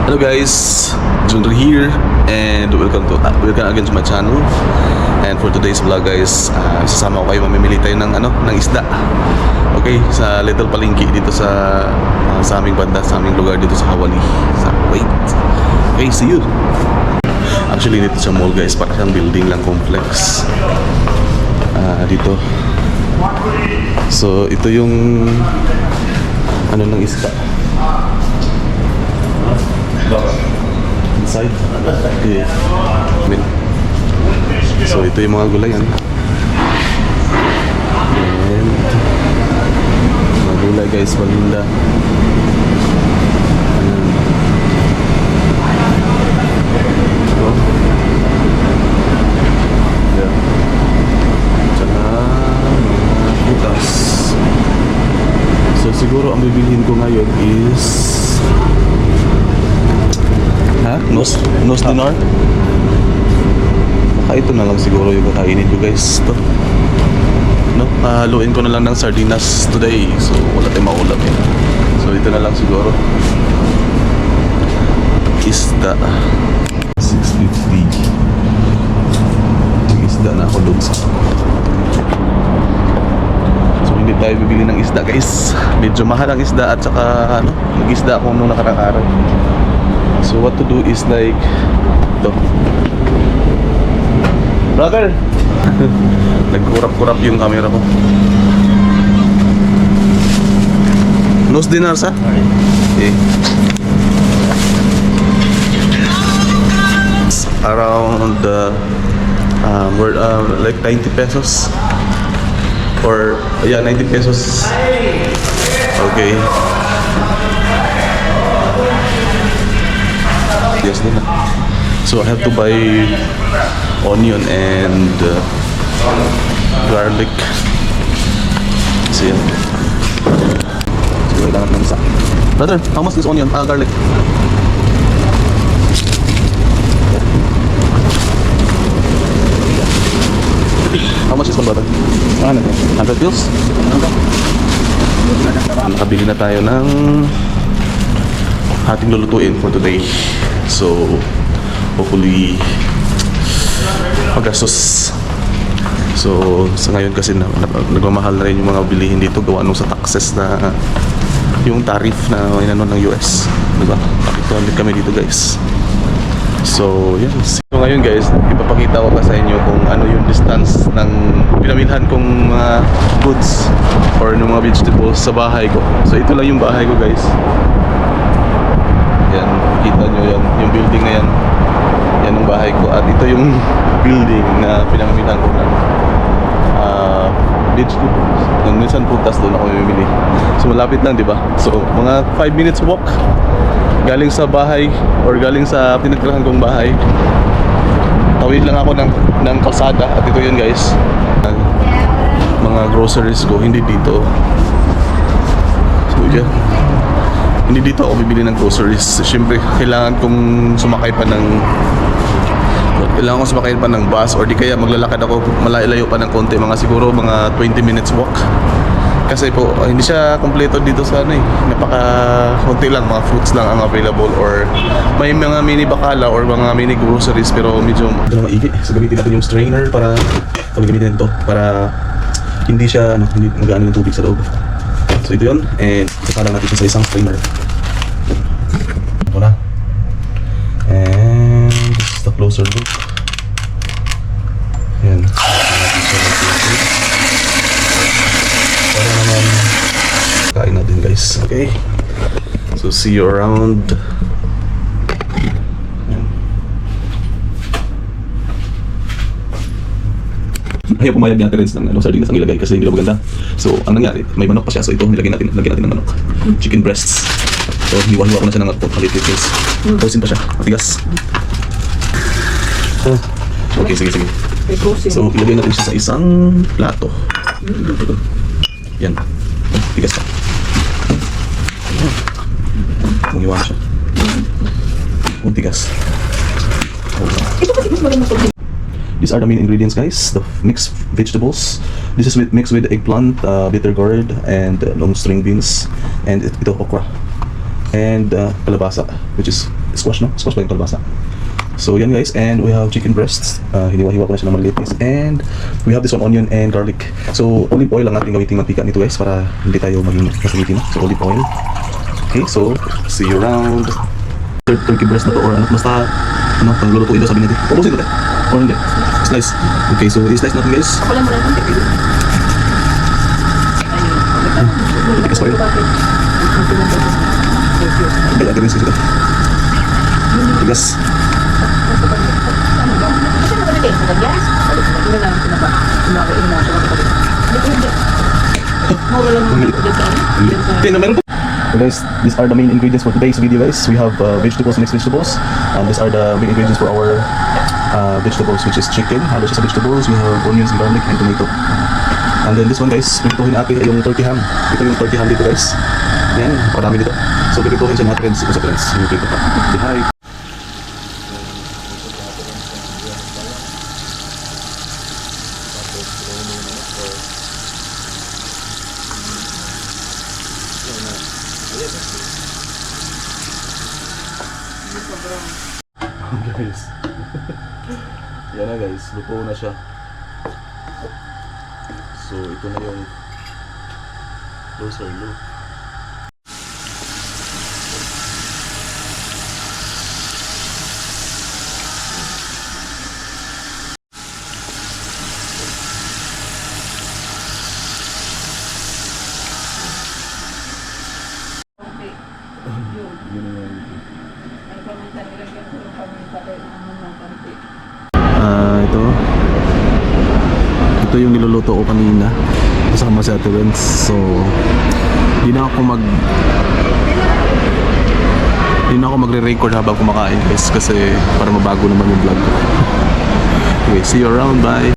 Hello guys, Junior here and welcome again to my channel. And for today's vlog guys, sasama ko kayo, mamimili tayo ng isda. Okay, sa Little Palengke dito sa aming banda, sa aming lugar dito sa Hawali. Wait. Okay, see you. Actually dito sa mall guys, para siyang building lang complex. Dito. So ito yung ng isda. Inside. Okay. So ito yung mga gulayan. And mga gulay guys, malinda. Ito. Yeah. Tsaka mga butas. So siguro ang bibilhin ko ngayon is Nos dinar? Baka ito na lang siguro yung kakainin ko guys. Ito. Haluin ko na lang ng sardinas today. So wala tayong maulam eh. So ito na lang siguro. Isda. 650. Isda na ako doon sa. So hindi tayo bibili ng isda guys. Medyo mahal ang isda at saka nag-isda ako nung nakarang araw. So what to do is like ito. Brother! Nagkurap-kurap yung camera ko. Nos dinar sa? Okay. Around like 90 pesos. Or yeah, 90 pesos. Okay. Yes, so I have to buy onion and garlic. So yan. So kailangan ng isa. Brother, how much is onion? Garlic. How much is one, brother? 100 pills? Nakabili na tayo ng ating lulutuin for today. So hopefully magastos. So sa ngayon kasi nagmamahal na rin yung mga bilihin dito gawa nung sa taxes na yung tariff na ng US, diba? Pakituan din kami dito guys. So yan. So ngayon guys, ipapakita ko pa sa inyo kung ano yung distance ng pinamilhan kong mga goods or ng mga vegetables sa bahay ko. So ito lang yung bahay ko guys. Yan, kita nyo yan, yung building na yan. Yan ang bahay ko. At ito yung building na pinamilihan ko ng vegetables. Minsan putas doon ako mamimili. So malapit lang, di ba? So mga 5 minutes walk galing sa bahay or galing sa tinitirahan kong bahay. Tawid lang ako ng kalsada. At ito yun guys, mga groceries ko, hindi dito. So yan. Hindi dito ako bibili ng groceries. Siyempre, kailangan kong sumakay pa ng bus or di kaya maglalakad ako malayo pa ng konti, siguro mga 20 minutes walk. Kasi po, hindi siya kompleto dito sa konti lang, mga fruits lang ang available or may mga mini bakala or mga mini groceries pero medyo maigi. So gamitin natin yung strainer para gamitin ito para hindi siya hindi magano yung tubig sa loob. So ito yun, and sasala natin ito sa isang strainer. Ito na. And this is the closer look. Yan. Para naman kain natin guys. Okay. So see you around. Ayaw pumayag ni Ate Renz ng sardinas ang ilagay kasi hindi daw maganda. So, ang nangyari, may manok pa siya. So, ito, lagyan natin ng manok. Chicken breasts. So, hiwa-hiwa ko na siya ng maliit-liit. Frozen pa siya. Matigas. Okay, sige. So, ilagay natin siya sa isang plato. Yan. Tigas pa. Hiwa siya. Tigas. Ito kasi mas maganda to. These are the main ingredients guys, the mixed vegetables. This is mixed with eggplant, bitter gourd, and long string beans, and ito okra. and kalabasa, which is squash, no? Squash ba yung kalabasa? So yan guys, and we have chicken breasts. Hiniwa-hiwa ko na siya ng maliit guys. And we have this one, onion and garlic. So olive oil lang ating gamitin mantika nito guys para hindi tayo maging masamitin. So olive oil. Okay, so see you around. Turkey breast na to or ano, basta ano, panglulutuin daw sabi natin. Ubusin ko tayo. Or hindi. Slice. Okay, so i-slice natin guys. Ako lang mo lang. Tikas pa yun. Kaya agad rin sila. Tigas. Kasi nakalagay sa gas. Hindi lang pinapa. Pinakain na siya. Hindi. Mura lang mo dyan sa Okay, na meron po. So guys, these are the main ingredients for today's video guys. We have vegetables, mixed vegetables. These are the main ingredients for our vegetables, which is chicken. Halo siya sa vegetables. We have onions, garlic, and tomato. And then this one guys, pipituhin natin ay yung turkey ham. Ito yung turkey ham dito guys. Yan, parami dito. So pipituhin siya natin sa friends. Yung dito pa. Say hi. Guys. Yan na guys, luto na siya. So ito na yung low. Yun na yun. Ito yung niluluto ko kanina kasama si Ate Renz. So di na ako magre-record habang kumakain guys kasi para mabago naman yung vlog ko. Okay, see you around, bye.